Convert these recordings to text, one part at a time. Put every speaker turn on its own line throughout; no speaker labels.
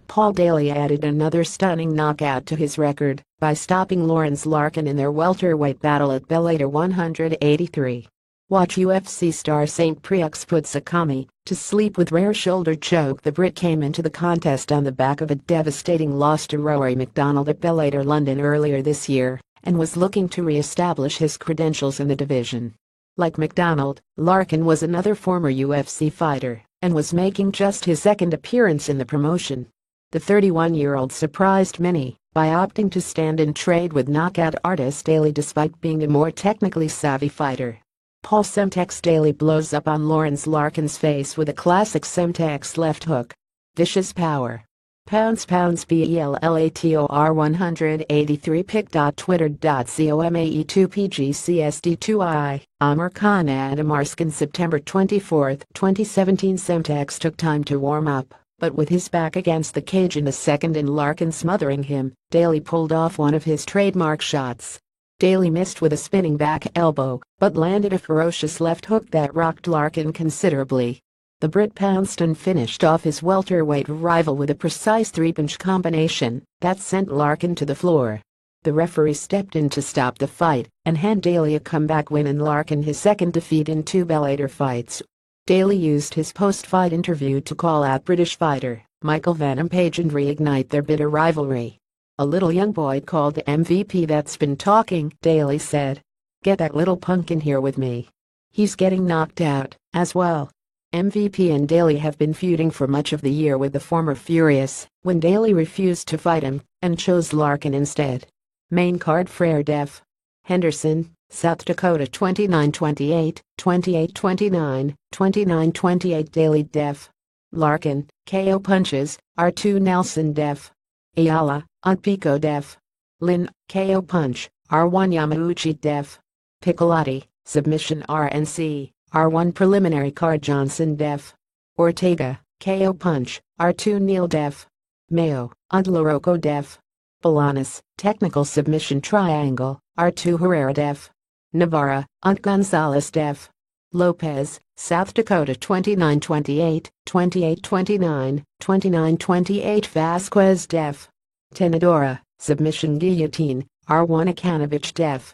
Paul Daley added another stunning knockout to his record by stopping Lawrence Larkin in their welterweight battle at Bellator 183. Watch UFC star St. Preux put Sakami to sleep with rare shoulder choke. The Brit came into the contest on the back of a devastating loss to Rory MacDonald at Bellator London earlier this year and was looking to re-establish his credentials in the division. Like MacDonald, Larkin was another former UFC fighter and was making just his second appearance in the promotion. The 31-year-old surprised many by opting to stand and trade with knockout artist Daley despite being a more technically savvy fighter. Paul Semtex Daley blows up on Lawrence Larkin's face with a classic Semtex left hook. Vicious power. Pounds BELLATOR 183 pic.twitter.com/AE2PGCSD2I Amir Khan Adamarskan September 24, 2017. Semtex took time to warm up, but with his back against the cage in a second and Larkin smothering him, Daley pulled off one of his trademark shots. Daley missed with a spinning back elbow, but landed a ferocious left hook that rocked Larkin considerably. The Brit pounced and finished off his welterweight rival with a precise three-punch combination that sent Larkin to the floor. The referee stepped in to stop the fight and hand Daley a comeback win and Larkin his second defeat in 2 Bellator fights. Daley used his post-fight interview to call out British fighter Michael Venom Page and reignite their bitter rivalry. "A little young boy called the MVP that's been talking," Daley said. "Get that little punk in here with me. He's getting knocked out, as well." MVP and Daley have been feuding for much of the year, with the former furious when Daley refused to fight him and chose Larkin instead. Main card: Frere Def. Henderson, South Dakota 29-28, 28-29, 29-28 Daley Def. Larkin, KO punches, R2 Nelson Def. Ayala, Pico Def. Lin, KO punch, R1 Yamauchi Def. Piccolotti, submission RNC, R1 preliminary card Johnson Def. Ortega, KO punch, R2 Neil Def. Mayo, Larocco Def. Bolanos, technical submission triangle, R2 Herrera Def. Navarra, Gonzalez Def. Lopez, South Dakota 29-28, 28-29, 29-28 Vasquez Def. Tenedora, submission guillotine, R1 Akanovich Def.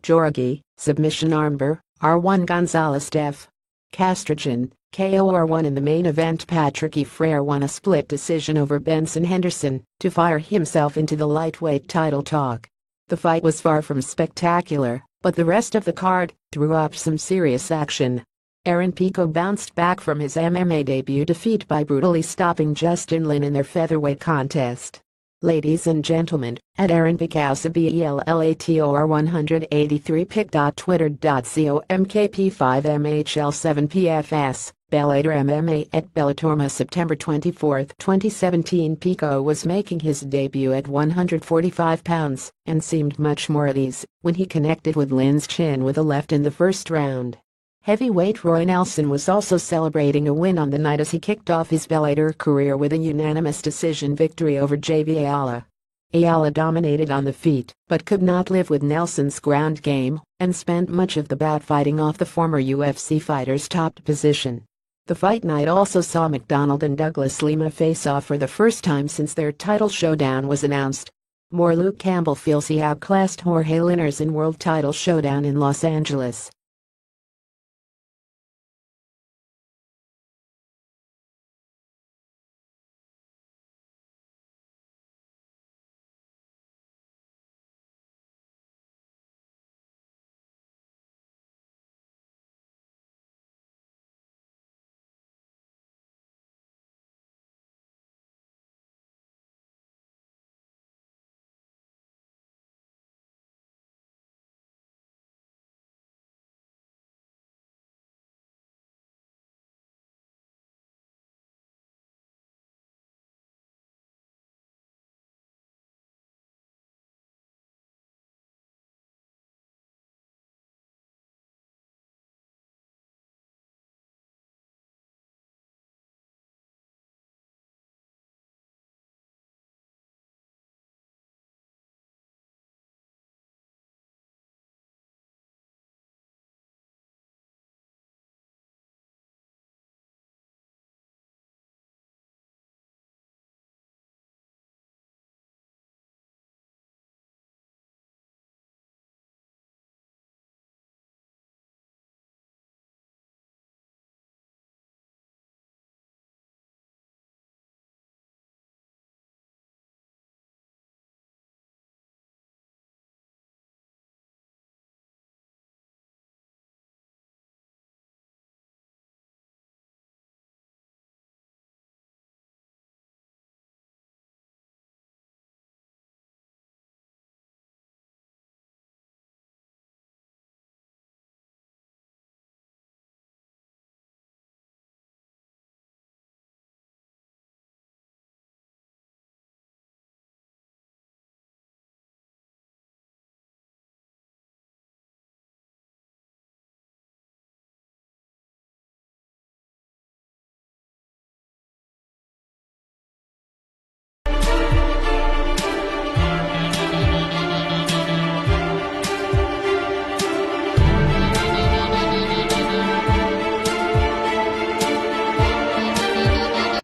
Jorgi, submission armbar, R1 Gonzalez Def. Castrogen, KO R1 in the main event. Patrick E. Frere won a split decision over Benson Henderson to fire himself into the lightweight title talk. The fight was far from spectacular, but the rest of the card threw up some serious action. Aaron Pico bounced back from his MMA debut defeat by brutally stopping Justin Lin in their featherweight contest. Ladies and gentlemen, at Aaron Picasa BELLATOR 183 pic.twitter.com/KP5MHL7PFS, Bellator MMA at Bellatorma September 24, 2017. Pico was making his debut at 145 pounds and seemed much more at ease when he connected with Lin's chin with a left in the first round. Heavyweight Roy Nelson was also celebrating a win on the night as he kicked off his Bellator career with a unanimous decision victory over JV Ayala. Ayala dominated on the feet but could not live with Nelson's ground game and spent much of the bout fighting off the former UFC fighter's top position. The fight night also saw MacDonald and Douglas Lima face off for the first time since their title showdown was announced. Luke Campbell feels he outclassed Jorge Linares in World Title Showdown in Los Angeles.